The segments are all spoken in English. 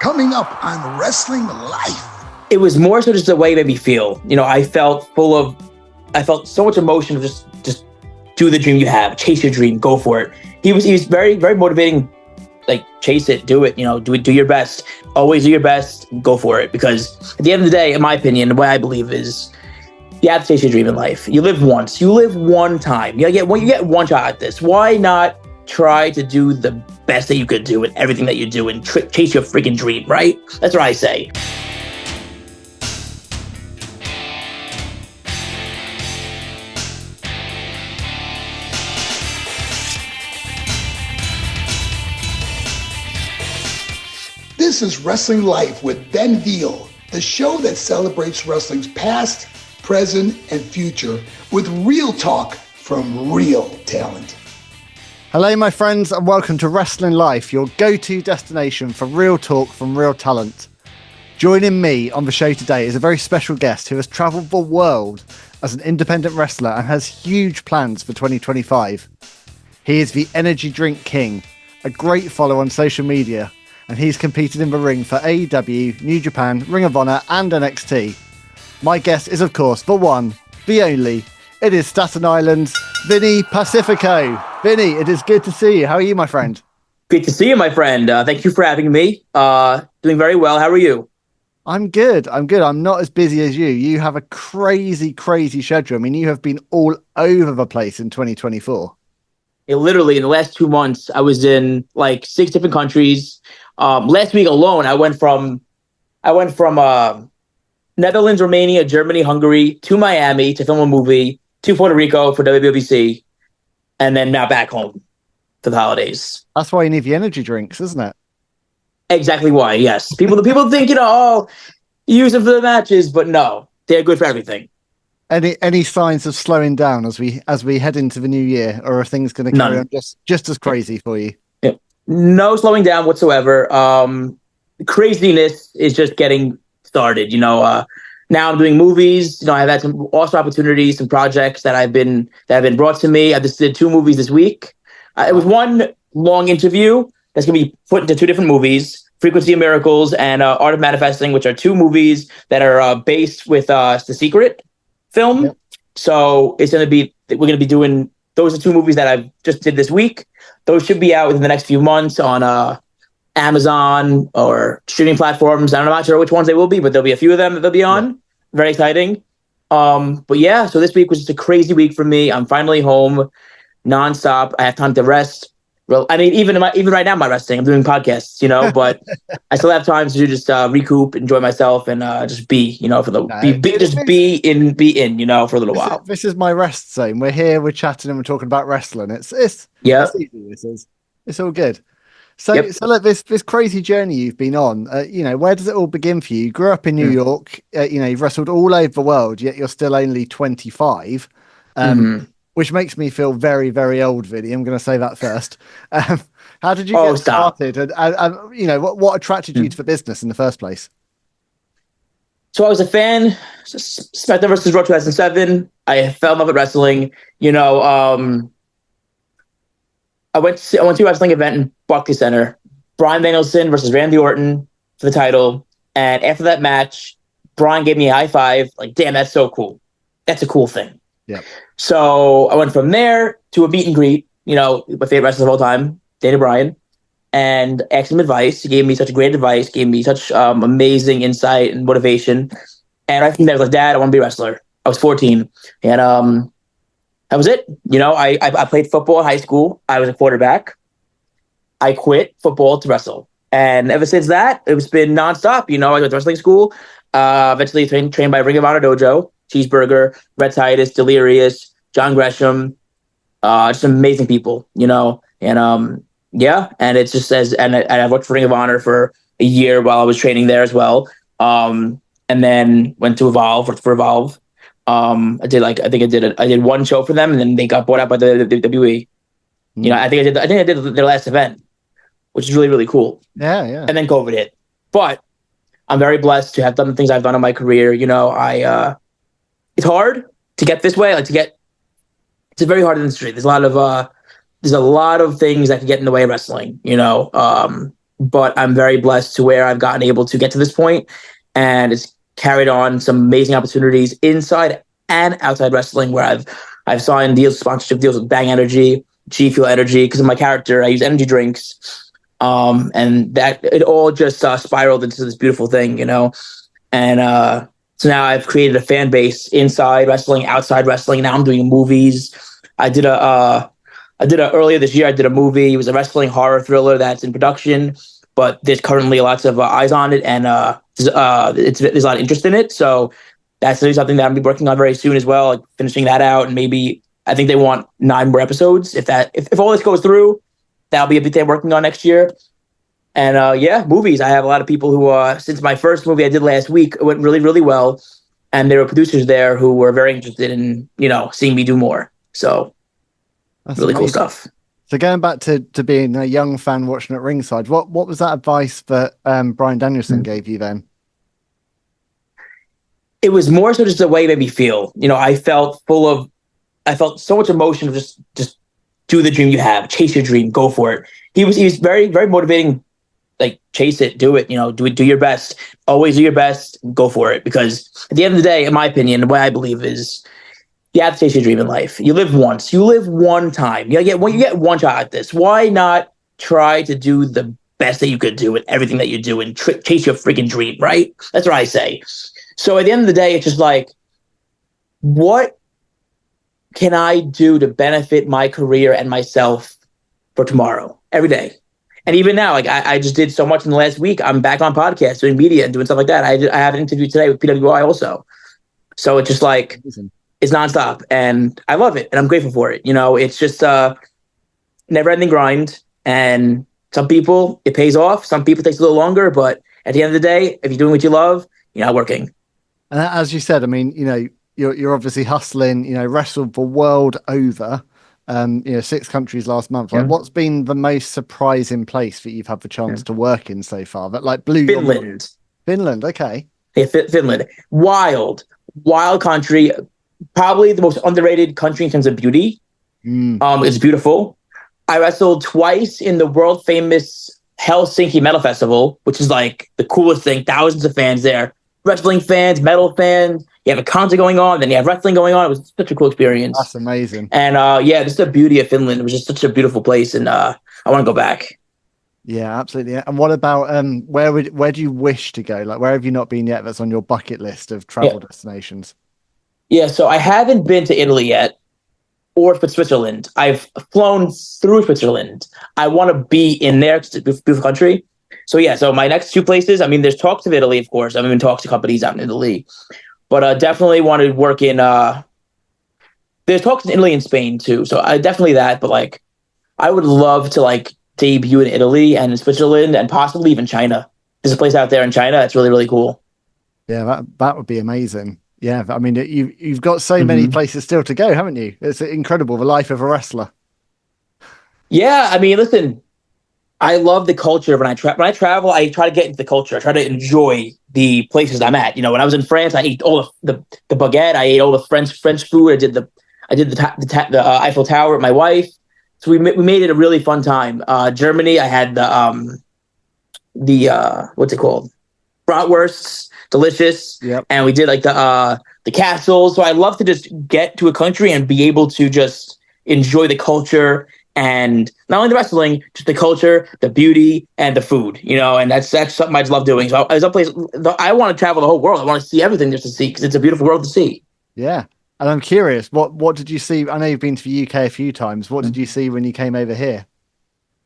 coming up on Wrestling Life. It was more so just the way it made me feel. I felt so much emotion of just do the dream you have, chase your dream, go for it. He was very, very motivating. Like, chase it, do it, do your best. Always do your best, go for it. Because at the end of the day, in my opinion, the way I believe is you have to chase your dream in life. You live once, you live one time. You get one shot at this. Why not try to do the best that you could do in everything that you do and chase your freaking dream, right? That's what I say. This is Wrestling Life with Ben Veal, the show that celebrates wrestling's past, present, and future with real talk from real talent. Hello, my friends, and welcome to Wrestling Life, your go-to destination for real talk from real talent. Joining me on the show today is a very special guest who has travelled the world as an independent wrestler and has huge plans for 2025. He is the Energy Drink King, a great follow on social media, and he's competed in the ring for AEW, New Japan, Ring of Honor, and NXT. My guest is, of course, the one, the only. It is Staten Island's Vinny Pacifico. Vinny, it is good to see you. How are you, my friend? Great to see you, my friend. Thank you for having me. Doing very well. How are you? I'm good. I'm not as busy as you. You have a crazy, crazy schedule. I mean, you have been all over the place in 2024. Literally, in the last 2 months, I was in like 6 different countries. Last week alone, I went from Netherlands, Romania, Germany, Hungary to Miami to film a movie, to Puerto Rico for WWC, and then now back home for the holidays. That's why you need the energy drinks, isn't it? Exactly why. Yes, people think use them for the matches, but no, they're good for everything. Any signs of slowing down as we head into the new year, or are things going to carry on just as crazy for you? Yeah. No slowing down whatsoever. Craziness is just getting started. Now I'm doing movies. I've had some awesome opportunities, some projects that have been brought to me. I just did 2 movies this week. It was one long interview that's going to be put into 2 different movies: Frequency of Miracles and Art of Manifesting, which are 2 movies that are based with The Secret film. Yep. So we're going to be doing, those are 2 movies that I've just did this week. Those should be out within the next few months on Amazon or streaming platforms. I'm not sure which ones they will be, but there'll be a few of them that they'll be on. Yeah. Very exciting. But yeah, so this week was just a crazy week for me. I'm finally home nonstop. I have time to rest. Well, I mean, even right now, I'm not resting. I'm doing podcasts, but I still have time to just recoup, enjoy myself, and just be, for the be in, for a little while. This is my rest zone. We're here, we're chatting, and we're talking about wrestling. It's easy. It's all good. So look, this crazy journey you've been on, where does it all begin for you? You grew up in New York, you've wrestled all over the world, yet you're still only 25. Which makes me feel very, very old, Vinny. I'm going to say that first. How did you get started? And what attracted you to the business in the first place? So I was a fan. SmackDown vs. Raw 2007. I fell in love with wrestling. I went to a wrestling event in Barclays Center. Bryan Danielson versus Randy Orton for the title. And after that match, Bryan gave me a high five. Like, damn, that's so cool. That's a cool thing. Yeah. So I went from there to a meet and greet, my favorite wrestler of all time, Daniel Bryan, and asked him advice. He gave me such great advice, gave me such amazing insight and motivation. And I think that I was like, Dad, I want to be a wrestler. I was 14. And that was it. I played football in high school. I was a quarterback. I quit football to wrestle. And ever since that, it's been nonstop. I went to wrestling school, eventually trained by Ring of Honor Dojo, Cheeseburger, Red Titus, Delirious, John Gresham, just amazing people, and it's just and I worked for Ring of Honor for a year while I was training there as well, and then went to Evolve for Evolve. I did one show for them, and then they got bought out by the WWE. I think I did their last event, which is really, really cool. Yeah. And then COVID hit, but I'm very blessed to have done the things I've done in my career. It's hard to get this way. It's a very hard industry. There's a lot of things that can get in the way of wrestling. but I'm very blessed to where I've gotten able to get to this point, and it's carried on some amazing opportunities inside and outside wrestling, where I've signed deals, sponsorship deals with Bang Energy, G Fuel Energy, because of my character. I use energy drinks, and that it all just spiraled into this beautiful thing, And so now I've created a fan base inside wrestling, outside wrestling. Now I'm doing movies. Earlier this year. I did a movie. It was a wrestling horror thriller that's in production, but there's currently lots of eyes on it, and there's a lot of interest in it. So that's something that I'll be working on very soon as well, like finishing that out, and maybe I think they want 9 more episodes. If all this goes through, that'll be a big thing I'm working on next year. And movies. I have a lot of people who, since my first movie I did last week, it went really, really well. And there were producers there who were very interested in, seeing me do more. So that's really amazing. Cool stuff. So going back to being a young fan watching at ringside, what was that advice that Bryan Danielson gave you then? It was more so just the way it made me feel. I felt so much emotion of just do the dream you have, chase your dream, go for it. He was very, very motivating. Like, chase it, do it, do your best. Always do your best, go for it. Because at the end of the day, in my opinion, the way I believe is you have to chase your dream in life. You live once. You live one time. You get one shot at this. Why not try to do the best that you could do with everything that you do and chase your freaking dream, right? That's what I say. So at the end of the day, it's just like, what can I do to benefit my career and myself for tomorrow, every day? And even now, like I just did so much in the last week. I'm back on podcasts, doing media and doing stuff like that. I have an interview today with PWI also. So it's just like, it's nonstop, and I love it, and I'm grateful for it. It's just never ending grind. And some people, it pays off. Some people it takes a little longer, but at the end of the day, if you're doing what you love, you're not working. And as you said, I mean, you're obviously hustling, wrestled for world over. 6 countries last month. Like, what's been the most surprising place that you've had the chance to work in so far? That like blew Finland. Finland, okay. Yeah, Finland. Wild country. Probably the most underrated country in terms of beauty. It's beautiful. I wrestled twice in the world famous Helsinki Metal Festival, which is like the coolest thing. Thousands of fans there. Wrestling fans, metal fans. You have a concert going on, then you have wrestling going on. It was such a cool experience. That's amazing. And just the beauty of Finland. It was just such a beautiful place, and I want to go back. Yeah, absolutely. And what about where do you wish to go? Like, where have you not been yet that's on your bucket list of travel destinations? Yeah, so I haven't been to Italy yet, or Switzerland. I've flown through Switzerland. I want to be in there. It's a beautiful country. So my next 2 places, I mean, there's talks of Italy, of course. I'm in talks to companies out in Italy. But definitely want to work in, there's talks in Italy and Spain too. So I definitely that, but like, I would love to like debut in Italy and in Switzerland and possibly even China. There's a place out there in China that's really, really cool. Yeah, that would be amazing. Yeah, I mean, you've got so many places still to go, haven't you? It's incredible, the life of a wrestler. Yeah, I mean, listen, I love the culture. When I travel, I try to get into the culture. I try to enjoy the places I'm at. When I was in France, I ate all the baguette. I ate all the French food. I did the Eiffel Tower with my wife. So we made it a really fun time. Germany, I had the what's it called? Bratwursts, delicious. Yep. And we did like the castles. So I love to just get to a country and be able to just enjoy the culture. And not only the wrestling, just the culture, the beauty, and the food, and that's something I just love doing. So as a place, I want to travel the whole world. I want to see everything just to see, because it's a beautiful world to see. Yeah. And I'm curious, what did you see? I know you've been to the UK a few times. What did you see when you came over here?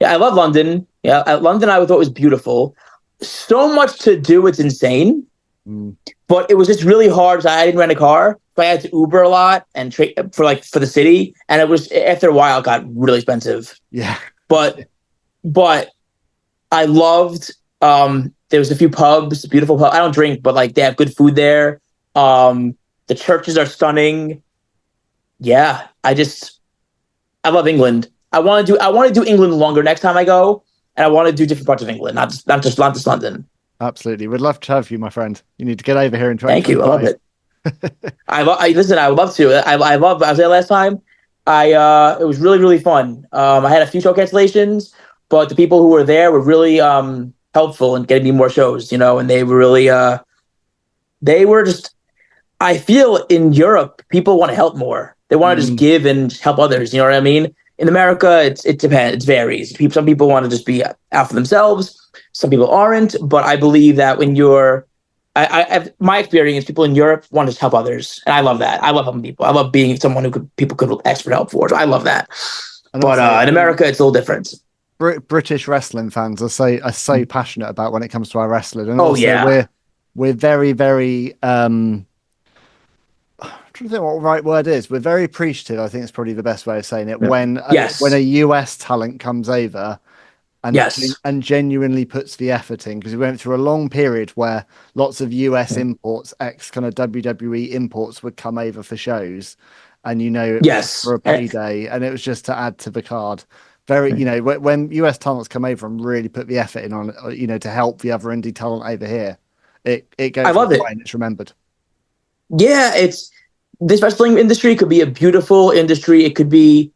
Yeah, I love London. Yeah, London I thought was beautiful. So much to do, it's insane. But it was just really hard because I didn't rent a car. So I had to Uber a lot and for the city. And it was, after a while, it got really expensive. Yeah. But I loved, there was a few pubs, beautiful pubs. I don't drink, but like they have good food there. The churches are stunning. Yeah. I love England. I want to do England longer next time I go. And I want to do different parts of England, not just London. Absolutely. We'd love to have you, my friend. You need to get over here and try. Thank you. I love it. Listen, I would love to. I was there last time. It was really, really fun. I had a few show cancellations, but the people who were there were really helpful in getting me more shows, you know, and they were really they were just, I feel in Europe, people want to help more. They want to just give and help others, you know what I mean? In America, it depends, it varies. Some people want to just be out for themselves, some people aren't, but I believe that when you're, my experience, people in Europe want to just help others, and I love that. I love helping people. I love being someone who people could ask for help for. So I love that. And but also, in America, it's a little different. British wrestling fans are so passionate about when it comes to our wrestling, and we're very, very I'm trying to think what the right word is. We're very appreciative. I think it's probably the best way of saying it. When a US talent comes over and genuinely puts the effort in, because we went through a long period where lots of US imports, ex kind of WWE imports, would come over for shows, and it was for a payday, and it was just to add to the card. Very, when US talents come over and really put the effort in on, to help the other indie talent over here, it goes. I love it. And it's remembered. Yeah, this wrestling industry could be a beautiful industry. It could be.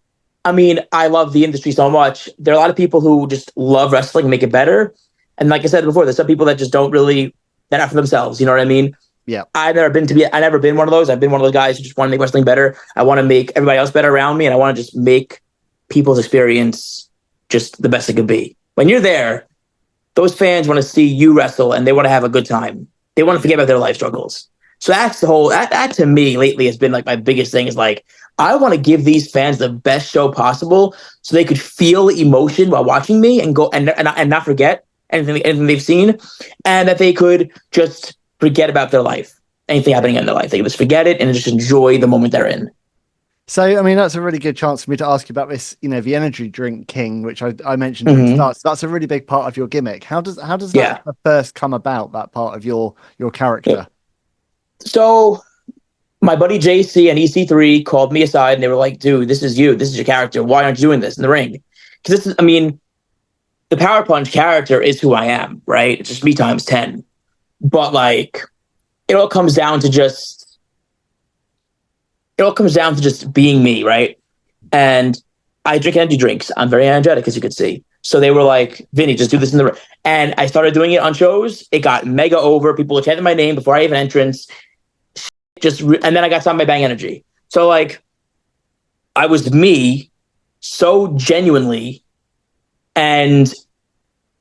I mean, I love the industry so much. There are a lot of people who just love wrestling and make it better. And like I said before, there's some people that just don't really, they're not for themselves. You know what I mean? Yeah. I've never been one of those. I've been one of those guys who just want to make wrestling better. I want to make everybody else better around me. And I want to just make people's experience just the best it could be. When you're there, those fans want to see you wrestle and they want to have a good time. They want to forget about their life struggles. So that's that to me lately has been like my biggest thing is like, I want to give these fans the best show possible so they could feel emotion while watching me and go and not forget anything they've seen, and that they could just forget about their life, anything happening in their life. They could just forget it and just enjoy the moment they're in. So, I mean, that's a really good chance for me to ask you about this, the energy drink king, which I mentioned at the start. So that's a really big part of your gimmick. How does that first come about, that part of your character? Yeah. So my buddy JC and EC3 called me aside and they were like, dude, this is you. This is your character. Why aren't you doing this in the ring? Because the Power Punch character is who I am, right? It's just me times 10. But like, it all comes down to just being me, right? And I drink energy drinks. I'm very energetic, as you could see. So they were like, Vinny, just do this in the ring. And I started doing it on shows. It got mega over. People were chanting my name before I even entrance. And then I got signed by Bang Energy. So like, I was me so genuinely, and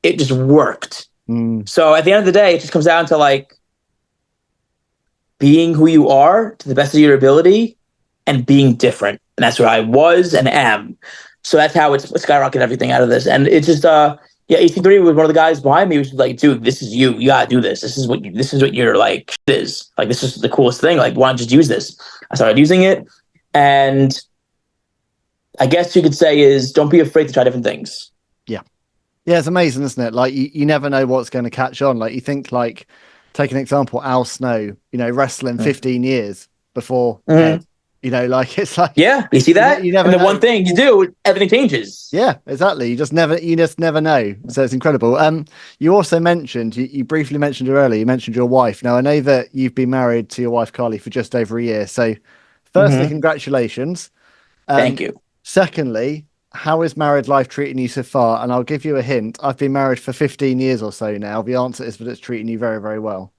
it just worked. So at the end of the day, it just comes down to like being who you are to the best of your ability and being different. And that's what I was and am. So that's how it's skyrocketed everything out of this. And it's just, EC3 was one of the guys behind me who was like, dude, this is you. You gotta do this. This is what your like is. Like, this is the coolest thing. Like, why don't you just use this? I started using it. And I guess you could say is don't be afraid to try different things. Yeah. Yeah, it's amazing, isn't it? Like you never know what's going to catch on. Like you think like, take an example, Al Snow, wrestling 15 years before Ed. Like it's like you see that? You never and the know. one thing you do, everything changes. Yeah, exactly. You just never know. So it's incredible. You also mentioned you briefly mentioned her earlier. You mentioned your wife. Now I know that you've been married to your wife Carly for just over a year. So firstly, congratulations. Thank you. Secondly, how is married life treating you so far? And I'll give you a hint. I've been married for 15 years or so now. The answer is that it's treating you very, very well.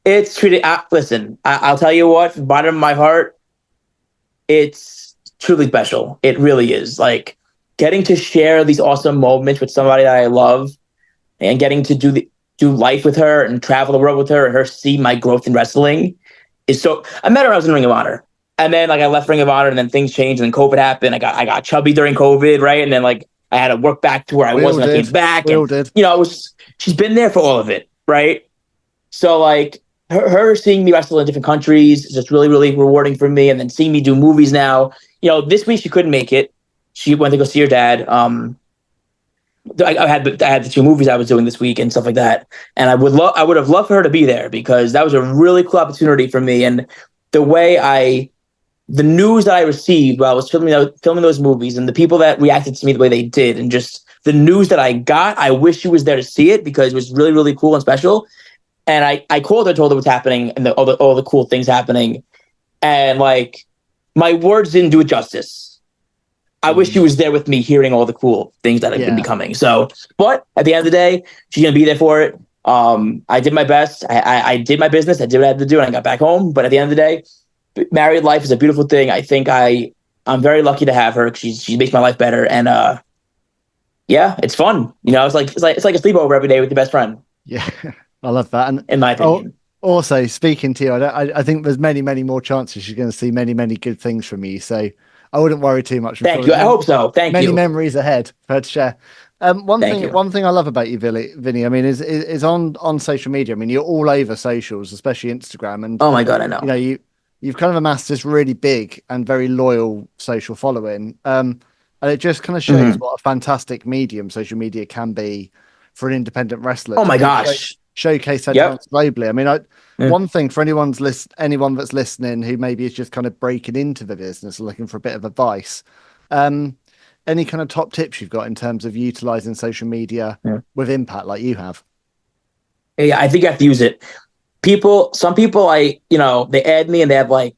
It's treated. Listen, I'll tell you what. From the bottom of my heart, it's truly special. It really is. Like getting to share these awesome moments with somebody that I love, and getting to do life with her and travel the world with her, and her see my growth in wrestling is so. I met her when I was in Ring of Honor, and then like I left Ring of Honor, and then things changed, and then COVID happened. I got chubby during COVID, right? And then like I had to work back to where I was when I came back. She's been there for all of it, right? So like. Her seeing me wrestle in different countries is just really, really rewarding for me. And then seeing me do movies now. This week she couldn't make it. She went to go see her dad. I had the 2 movies I was doing this week and stuff like that. And I would have loved for her to be there because that was a really cool opportunity for me. And the news that I received while I was filming those movies, and the people that reacted to me the way they did, and just the news that I got, I wish she was there to see it because it was really, really cool and special. And I called her, told her what's happening and all the cool things happening. And like, my words didn't do it justice. I wish she was there with me, hearing all the cool things that have been becoming. So, but at the end of the day, she's gonna be there for it. I did my best. I did my business. I did what I had to do, and I got back home. But at the end of the day, married life is a beautiful thing. I think I'm very lucky to have her. She makes my life better, and yeah, it's fun. You know, it's like a sleepover every day with your best friend. Yeah, I love that. And in my opinion. Also, speaking to you, I think there's many more chances she's going to see many good things from you. So I wouldn't worry too much. Thank you. I hope so. Thank you. Many memories ahead for her to share. One thing I love about you, Vinny, I mean, is on social media. I mean, you're all over socials, especially Instagram. And oh my God, I know. You know, you've kind of amassed this really big and very loyal social following. And it just kind of shows what a fantastic medium social media can be for an independent wrestler. Oh my gosh. Showcase their talents globally. I mean, one thing for anyone that's listening who maybe is just kind of breaking into the business and looking for a bit of advice, any kind of top tips you've got in terms of utilizing social media with impact like you have? Yeah, I think I have to use it. Some people, they add me and they have like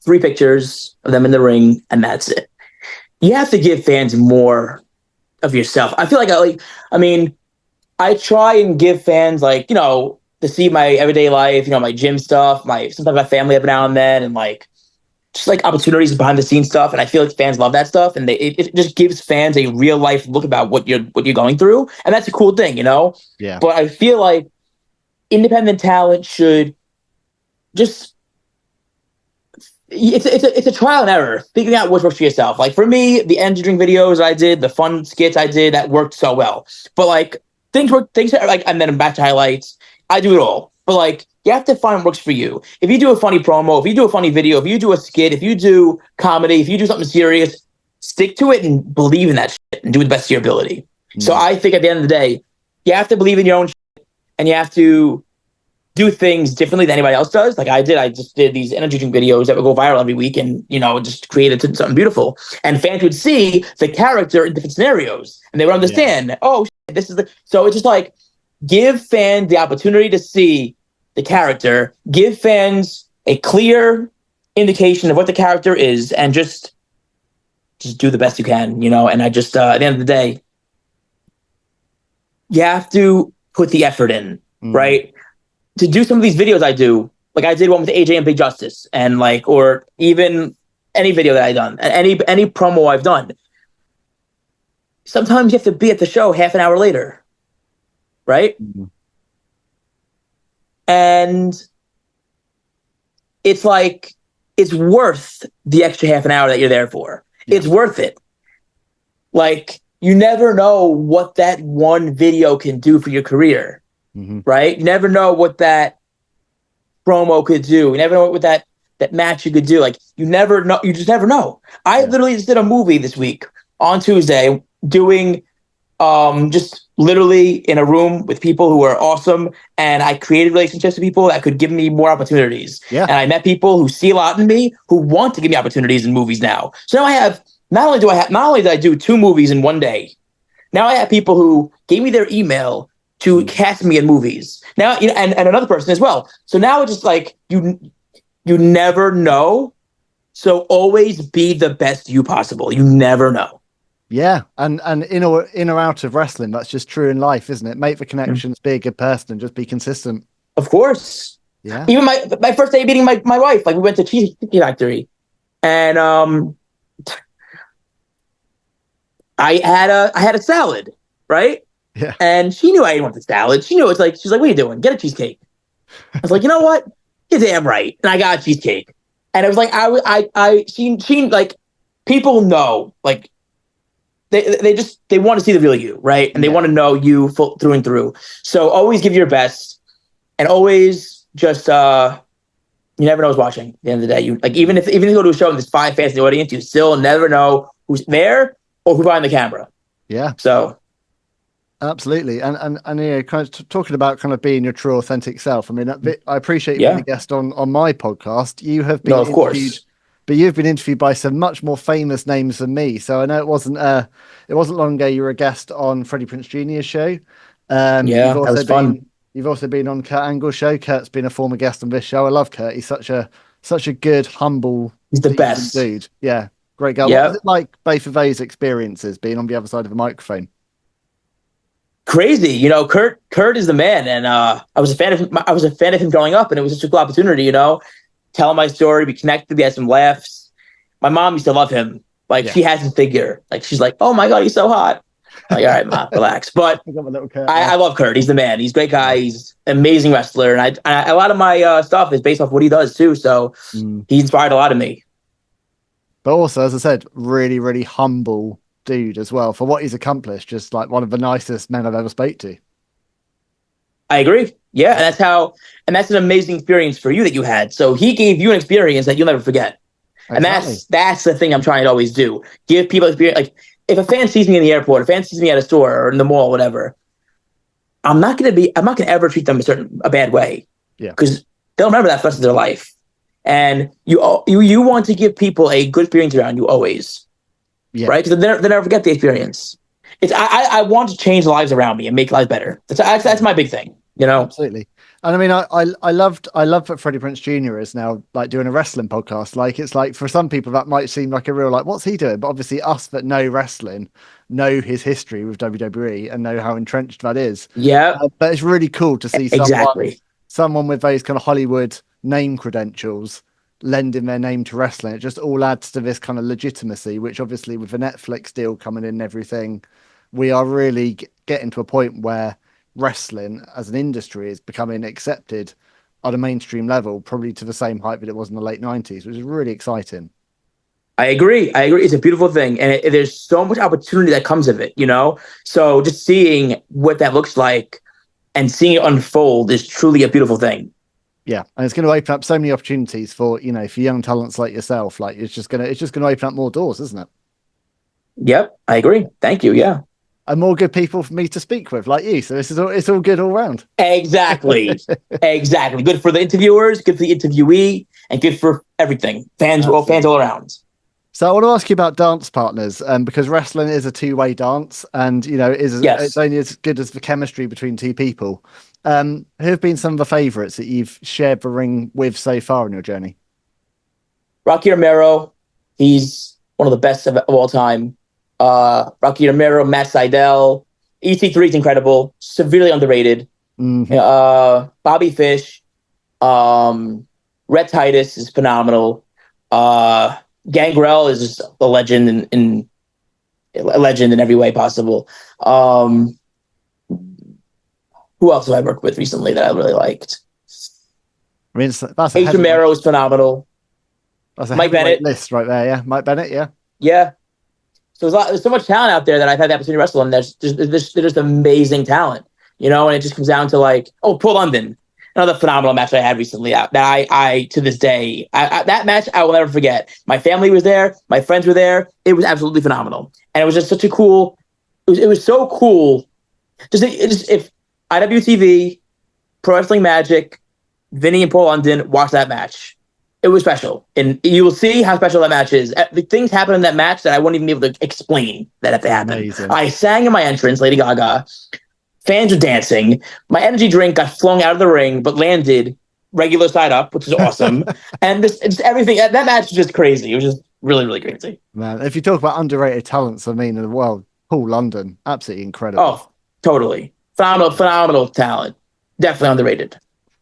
3 pictures of them in the ring, and that's it. You have to give fans more of yourself. I feel like I try and give fans, like, you know, to see my everyday life, you know, my gym stuff, sometimes my family every now and then, and like just like opportunities behind the scenes stuff. And I feel like fans love that stuff, and it just gives fans a real life look about what you're going through, and that's a cool thing, you know. Yeah. But I feel like independent talent should just. It's a trial and error, figuring out what works for yourself. Like for me, the energy drink videos I did, the fun skits I did, that worked so well. But like things are like, and then back to highlights. I do it all. But like, you have to find what works for you. If you do a funny promo, if you do a funny video, if you do a skit, if you do comedy, if you do something serious, stick to it and believe in that shit and do it the best of your ability. Mm-hmm. So I think at the end of the day, you have to believe in your own shit, and you have to do things differently than anybody else does. Like I did. I just did these energy drink videos that would go viral every week, and, you know, just created something beautiful. And fans would see the character in different scenarios, and they would understand, oh, shit, this is so it's just like, give fans the opportunity to see the character, give fans a clear indication of what the character is, and just do the best you can, you know? And I just, at the end of the day, you have to put the effort in, right? To do some of these videos I do, like I did one with AJ and Big Justice, and like, or even any video that I've done, any promo I've done. Sometimes you have to be at the show half an hour later, right? Mm-hmm. And it's like, it's worth the extra half an hour that you're there for. Yeah. It's worth it. Like, you never know what that one video can do for your career. Mm-hmm. Right? You never know what that promo could do. You never know what that match you could do. Like, you never know. You just never know. I literally just did a movie this week on Tuesday, doing just literally in a room with people who are awesome, and I created relationships with people that could give me more opportunities. Yeah. And I met people who see a lot in me, who want to give me opportunities in movies now. So now I have not only did I do 2 movies in one day. Now I have people who gave me their email to cast me in movies now, you know, and another person as well. So now it's just like, you never know. So always be the best you possible. You never know. Yeah. And in or out of wrestling, that's just true in life, isn't it? Make the connections, be a good person, and just be consistent. Of course. Yeah. Even my first day meeting my wife, like we went to Cheesecake Factory, and I had a salad, right? Yeah. And she knew I didn't want the salad. She knew, she's like, what are you doing? Get a cheesecake. I was like, you know what? You're damn right. And I got a cheesecake. And it was like, she like, people know, like, they want to see the real you, right? And they want to know you through and through. So always give your best, and always just, you never know who's watching at the end of the day. You, like, even if you go to a show and there's 5 fans in the audience, you still never know who's there or who's behind the camera. Yeah. So. Absolutely. And you know, kind of talking about kind of being your true authentic self. I mean, I appreciate you being a guest on my podcast. You have been of course. But you've been interviewed by some much more famous names than me. So I know it wasn't long ago you were a guest on Freddie Prinze Jr.'s show. That was fun. You've also been on Kurt Angle's show. Kurt's been a former guest on this show. I love Kurt. He's such a good, humble, he's the best dude. Yeah. Great guy. What was Yep. it like, both of those experiences, being on the other side of the microphone? Crazy. Kurt is the man. And I was a fan of him. I was a fan of him growing up, and it was such a cool opportunity, telling my story, we connected, we had some laughs. My mom used to love him. Like, she has his figure. Like, she's like, oh my God, he's so hot. I'm like, all right, Ma, relax. But I got my little Kurt. I love Kurt. He's the man. He's a great guy. He's an amazing wrestler. And a lot of my stuff is based off what he does too. So he inspired a lot of me. But also, as I said, really, really humble dude as well for what he's accomplished. Just like one of the nicest men I've ever spoke to. I agree. Yeah. And that's an amazing experience for you that you had. So he gave you an experience that you'll never forget. Exactly. And that's the thing I'm trying to always do. Give people experience. Like, if a fan sees me in the airport, a fan sees me at a store or in the mall, whatever, I'm not gonna ever treat them a bad way. Yeah. Because they'll remember that for the rest of their life. And you want to give people a good experience around you always. Yeah. Right? Because they never forget the experience. I want to change lives around me and make lives better. That's my big thing. Absolutely. And I mean, I love that Freddie Prinze Jr. is now like doing a wrestling podcast. Like, it's like, for some people that might seem like a real, like, what's he doing? But obviously us that know wrestling know his history with WWE and know how entrenched that is. Yeah. But it's really cool to see someone with those kind of Hollywood name credentials lending their name to wrestling. It just all adds to this kind of legitimacy, which obviously with the Netflix deal coming in and everything, we are really getting to a point where wrestling as an industry is becoming accepted on a mainstream level, probably to the same height that it was in the late 90s, which is really exciting. I agree. It's a beautiful thing. And there's so much opportunity that comes of it, So just seeing what that looks like and seeing it unfold is truly a beautiful thing. Yeah. And it's going to open up so many opportunities for young talents like yourself. Like, it's just going to open up more doors, isn't it? Yep. I agree. Thank you. Yeah. And more good people for me to speak with, like you. So it's all good all round. Exactly. Exactly. Good for the interviewers, good for the interviewee, and good for everything. Fans all around. So I want to ask you about dance partners, because wrestling is a two-way dance, and it's only as good as the chemistry between two people. Who have been some of the favourites that you've shared the ring with so far in your journey? Rocky Romero, he's one of the best of all time. Rocky Romero, Matt Sydal, EC3 is incredible, severely underrated. Mm-hmm. Bobby Fish, Rhett Titus is phenomenal. Gangrel is just a legend in every way possible. Who else have I worked with recently that I really liked? I mean, that's Ace Romero is phenomenal. That's a Mike Bennett list right there. Yeah, Mike Bennett. Yeah. Yeah. So there's so much talent out there that I've had the opportunity to wrestle, and there's just amazing talent, and it just comes down to like, Paul London, another phenomenal match I had recently that I to this day, that match I will never forget. My family was there, my friends were there. It was absolutely phenomenal, and it was just such a cool. It was so cool. If IWTV, Pro Wrestling Magic, Vinny and Paul London watched that match. It was special, and you will see how special that match is. The things happen in that match that I wouldn't even be able to explain that if they happened. Amazing. I sang in my entrance, Lady Gaga. Fans were dancing. My energy drink got flung out of the ring, but landed regular side up, which is awesome. And just everything. That match was just crazy. It was just really, really crazy. Man, if you talk about underrated talents, in the world, Paul London, absolutely incredible. Oh, totally. Phenomenal talent. Definitely underrated.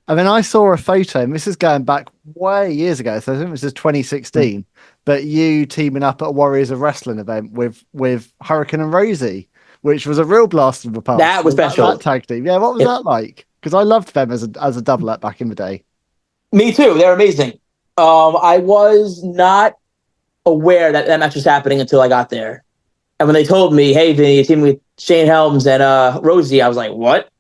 I mean, I saw a photo, and this is going back way years ago, so I think this is 2016, but you teaming up at a Warriors of Wrestling event with Hurricane and Rosey, which was a real blast from the past. That was special. That tag team. Yeah, what was that like? Because I loved them as a double-up back in the day. Me too. They're amazing. I was not aware that match was happening until I got there. And when they told me, hey, Vinny, you're teaming with Shane Helms and Rosey, I was like, what?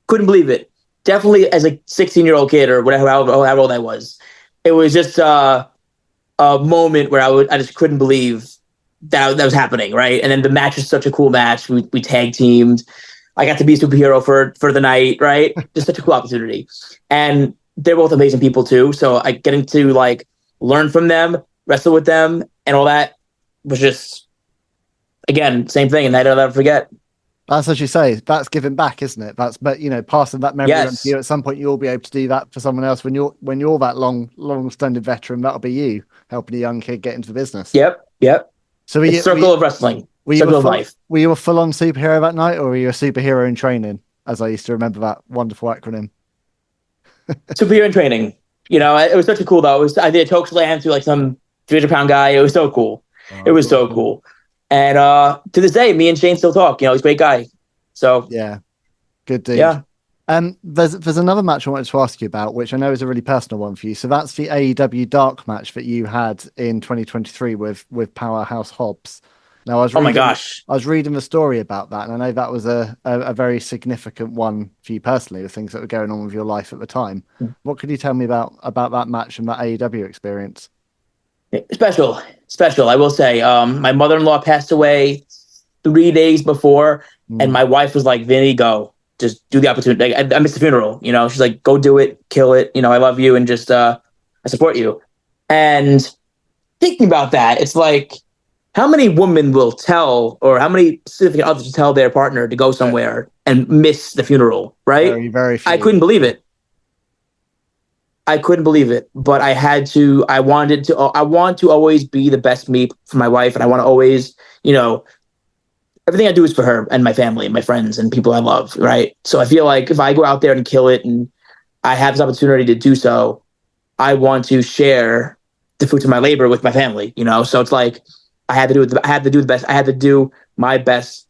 Couldn't believe it. Definitely as a 16-year-old kid or whatever, how old I was. It was just a moment where I just couldn't believe that was happening, right? And then the match was such a cool match. We tag teamed. I got to be a superhero for the night, right? Just such a cool opportunity. And they're both amazing people too. So getting to like learn from them, wrestle with them, and all that was just, again, same thing. And I don't ever forget. That's as you say, that's giving back, isn't it? But passing that memory on to you. At some point, you'll be able to do that for someone else when you're that long-standing veteran. That'll be you helping a young kid get into the business. Yep, Yep. So It's circle of wrestling. Circle of life. Were you a full-on superhero that night, or were you a superhero in training? As I used to remember that wonderful acronym. Superhero in training. It was such a cool though. I did a choke slam to like some 300-pound guy. It was so cool. It was so cool. And to this day, me and Shane still talk. He's a great guy. So yeah, good dude. Yeah. There's another match I wanted to ask you about, which I know is a really personal one for you. So that's the AEW Dark match that you had in 2023 with Powerhouse Hobbs. Now, oh my gosh, I was reading the story about that, and I know that was a very significant one for you personally, the things that were going on with your life at the time. What could you tell me about that match and that AEW experience? Special. I will say, my mother-in-law passed away 3 days before, and my wife was like, "Vinny, go, just do the opportunity." Like, I missed the funeral. She's like, "Go do it, kill it. I love you, and just I support you." And thinking about that, it's like, how many women will tell, or how many significant others tell their partner to go somewhere and miss the funeral, right? Very, very few. I couldn't believe it. But I had to. I want to always be the best me for my wife, and I want to always, everything I do is for her and my family and my friends and people I love, right? So I feel like if I go out there and kill it, and I have this opportunity to do so, I want to share the fruits of my labor with my family, So it's like, I had to do the best. I had to do my best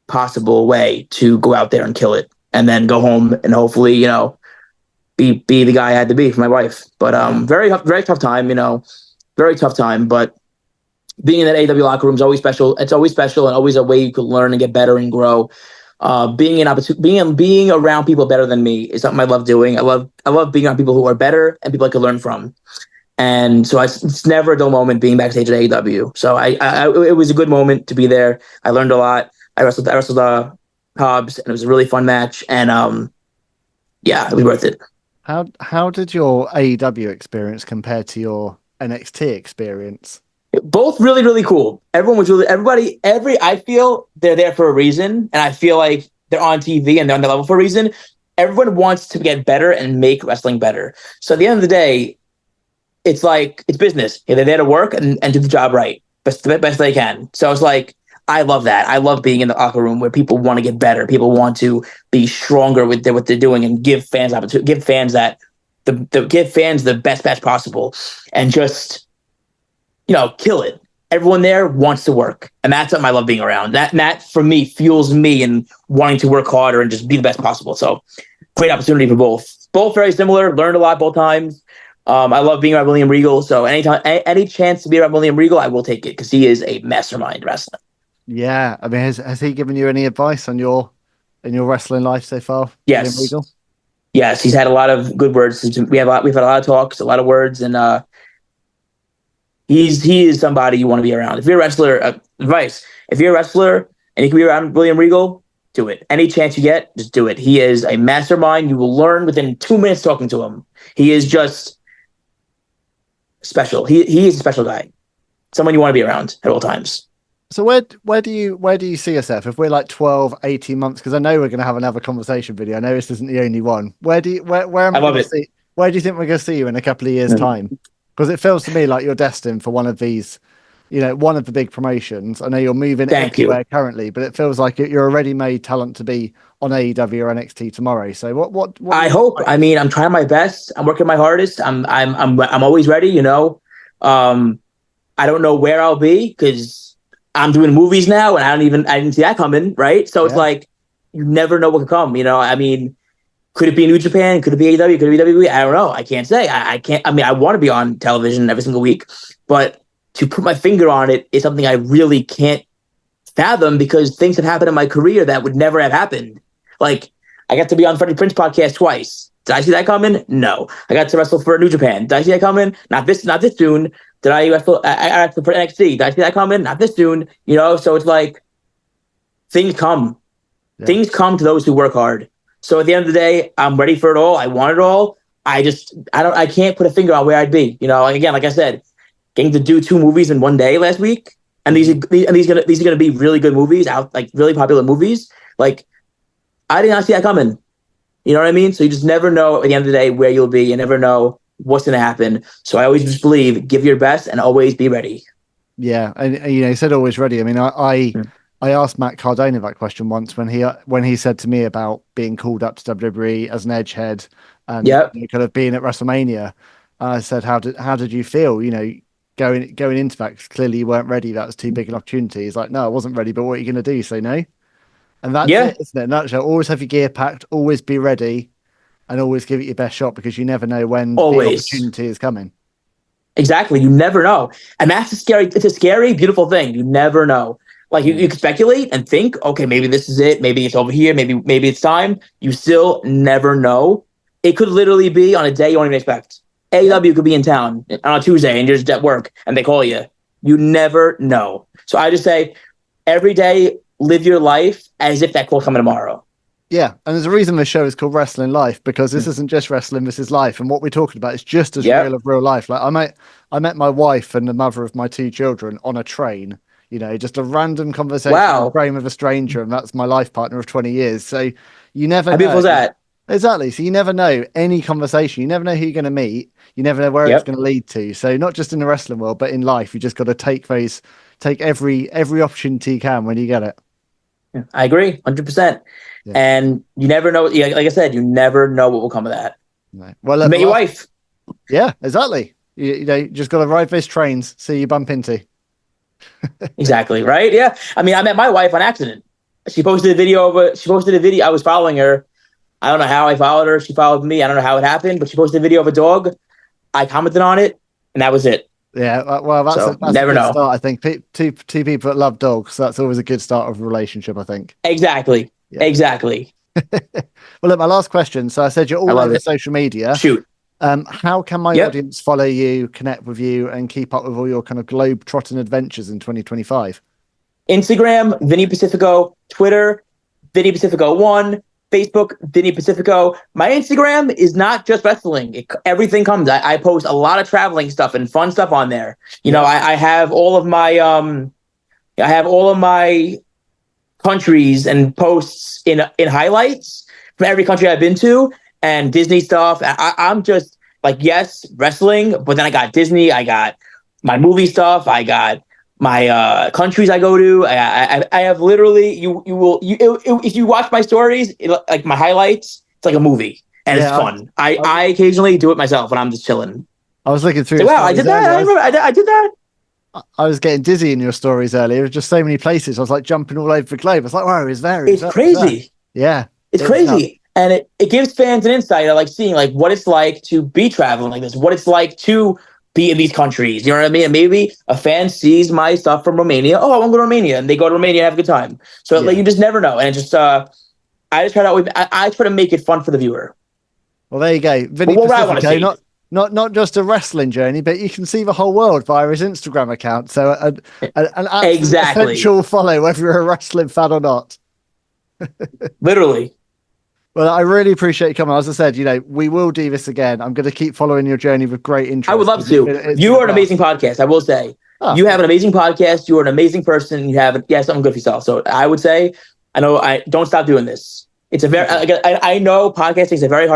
possible way to go out there and kill it, and then go home and hopefully, be the guy I had to be for my wife. But very tough time, very tough time. But being in that AEW locker room is always special. It's always special, and always a way you could learn and get better and grow. Being around people better than me is something I love doing. I love being around people who are better and people I could learn from. And so it's never a dull moment being backstage at AEW. So it was a good moment to be there. I learned a lot. I wrestled Hobbs, and it was a really fun match. And it was worth it. How did your AEW experience compare to your NXT experience? Both really, really cool. I feel they're there for a reason, and I feel like they're on TV and they're on the level for a reason. Everyone wants to get better and make wrestling better. So at the end of the day, it's like, it's business. They're there to work and do the job right, best they can. So it's like, I love that. I love being in the locker room where people want to get better. People want to be stronger with what they're doing, and give fans opportunity, give fans the best match possible, and just, kill it. Everyone there wants to work, and that's something I love being around. That for me fuels me and wanting to work harder and just be the best possible. So great opportunity for both. Both very similar. Learned a lot both times. I love being around William Regal. So any chance to be around William Regal, I will take it, because he is a mastermind wrestler. Yeah, I mean, has he given you any advice in your wrestling life so far? Yes. William Regal? Yes, he's had a lot of good words. We've had a lot of talks, a lot of words, and he is somebody you want to be around. If you're a wrestler, advice: if you're a wrestler and you can be around William Regal, do it. Any chance you get, just do it. He is a mastermind. You will learn within 2 minutes talking to him. He is just special. He is a special guy. Someone you want to be around at all times. So where do you see yourself if we're like 12, 18 months? Because I know we're going to have another conversation video. I know this isn't the only one. Where do you think we're going to see you in a couple of years' time? Because it feels to me like you're destined for one of these, one of the big promotions. I know you're moving everywhere currently, but it feels like you're a ready-made talent to be on AEW or NXT tomorrow. So what I hope. I mean, I'm trying my best. I'm working my hardest. I'm always ready. I don't know where I'll be, because I'm doing movies now, and I didn't see that coming, right? So it's like, you never know what could come. I mean, could it be New Japan? Could it be AEW? Could it be WWE? I don't know. I can't say. I can't. I mean, I want to be on television every single week, but to put my finger on it is something I really can't fathom, because things have happened in my career that would never have happened. Like, I got to be on Freddie Prinze podcast twice. Did I see that coming? No. I got to wrestle for New Japan. Did I see that coming? Not this soon. Did I wrestle? I wrestled for NXT. Did I see that coming? Not this soon. So it's like, things come. Yeah. Things come to those who work hard. So at the end of the day, I'm ready for it all. I want it all. I can't put a finger on where I'd be. Again, like I said, getting to do 2 movies in one day last week, and these are gonna be really good movies, really popular movies. Like, I did not see that coming. You know what I mean? So you just never know at the end of the day where you'll be. You never know what's going to happen. So I always just believe, give your best and always be ready. Yeah, and he said always ready. I mean, I asked Matt Cardona that question once when he said to me about being called up to WWE as an edgehead and Yep. kind of being at WrestleMania. I said, how did you feel? Going into that, 'cause clearly you weren't ready. That was too big an opportunity. He's like, no, I wasn't ready. But what are you going to do? Say no? And that's Yeah. it, isn't it? In a nutshell, always have your gear packed, always be ready, and always give it your best shot because you never know when the opportunity is coming. Exactly. You never know. And that's it's a scary, beautiful thing. You never know. Like you can speculate and think, okay, maybe this is it. Maybe it's over here. Maybe it's time. You still never know. It could literally be on a day you don't even expect. AEW could be in town on a Tuesday and you're just at work and they call you. You never know. So I just say every day, live your life as if that call's coming tomorrow. Yeah, and there's a reason the show is called Wrestling Life, because this isn't just wrestling, this is life. And what we're talking about is just as real of real life. Like I met my wife and the mother of my 2 children on a train, just a random conversation on the train with a stranger, and that's my life partner of 20 years. So you never know. How beautiful is that? Exactly. So you never know any conversation. You never know who you're going to meet. You never know where it's going to lead to. So not just in the wrestling world, but in life, you just got to take every opportunity you can when you get it. I agree, 100%. Yeah. And you never know. Like I said, you never know what will come of that. No. Well, meet your wife. Yeah, exactly. You just got to ride those trains, so you bump into. Exactly. Right. Yeah. I mean, I met my wife on accident. She posted a video. I was following her. I don't know how I followed her. She followed me. I don't know how it happened, but she posted a video of a dog. I commented on it, and that was it. Yeah, well, that's never a good know. start. I think two people that love dogs, so that's always a good start of a relationship, I think. Exactly. Yeah. Exactly. Well, look, my last question. So I said you're all over social media. Shoot. How can my audience follow you, connect with you, and keep up with all your kind of globe-trotting adventures in 2025? Instagram, Vinny Pacifico. Twitter, Vinny Pacifico 1. Facebook, Vinny Pacifico. My Instagram is not just wrestling. Everything comes. I post a lot of traveling stuff and fun stuff on there. I have all of my countries and posts in highlights from every country I've been to and Disney stuff. I'm just like, yes, wrestling, but then I got Disney. I got my movie stuff. I got my countries I go to. I have literally if you watch my stories, like my highlights, it's like a movie and it's fun. I occasionally do it myself when I'm just chilling. I was looking through. Wow, I did that. I remember I did that. I was getting dizzy in your stories earlier. There was just so many places. I was like jumping all over the globe. I was like, wow, it's there. It's crazy. Yeah, it's crazy. And it gives fans an insight of like seeing like what it's like to be traveling like this, what it's like to be in these countries. You know what I mean? And maybe a fan sees my stuff from Romania. Oh, I want to go to Romania. And they go to Romania and have a good time. So like, you just never know. And it just, I try to make it fun for the viewer. Well, there you go. Vinny Pacifico, not just a wrestling journey, but you can see the whole world via his Instagram account. So an essential follow, whether you're a wrestling fan or not. Literally. Well, I really appreciate you coming. As I said, we will do this again. I'm going to keep following your journey with great interest. I would love to. You are an amazing podcast, I will say. You have an amazing podcast. You are an amazing person. You have something good for yourself. So I would say, I don't stop doing this. It's a very, I know podcasting is a very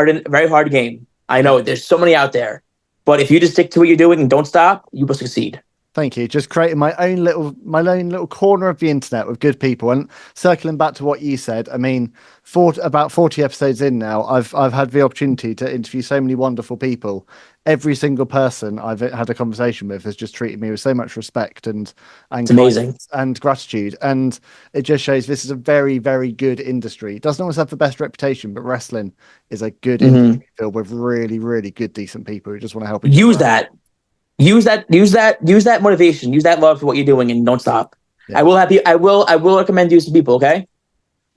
hard game. I know there's so many out there, but if you just stick to what you're doing and don't stop, you will succeed. Thank you. Just creating my own little corner of the internet with good people. And circling back to what you said, I mean, about 40 episodes in now, I've had the opportunity to interview so many wonderful people. Every single person I've had a conversation with has just treated me with so much respect and amazing and gratitude. And it just shows this is a very, very good industry. It doesn't always have the best reputation, but wrestling is a good industry filled with really, really good, decent people who just want to help. Use that motivation, use that love for what you're doing, and don't stop. I will recommend you some people. Okay.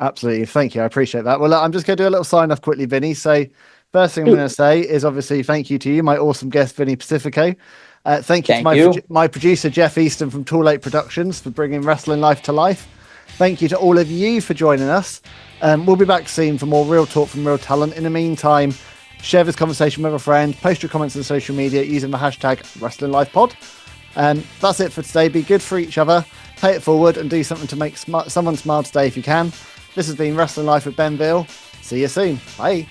Absolutely. Thank you. I appreciate that. Well, I'm just going to do a little sign off quickly, Vinny. So first thing I'm going to say is obviously thank you to you, my awesome guest, Vinny Pacifico. Thank you to my producer, Jeff Easton from Too Late Productions, for bringing Wrestling Life to life. Thank you to all of you for joining us. We'll be back soon for more real talk from real talent. In the meantime, share this conversation with a friend, post your comments on social media using the hashtag WrestlingLifePod. That's it for today. Be good for each other, pay it forward, and do something to make someone smile today if you can. This has been Wrestling Life with Ben Veal. See you soon. Bye.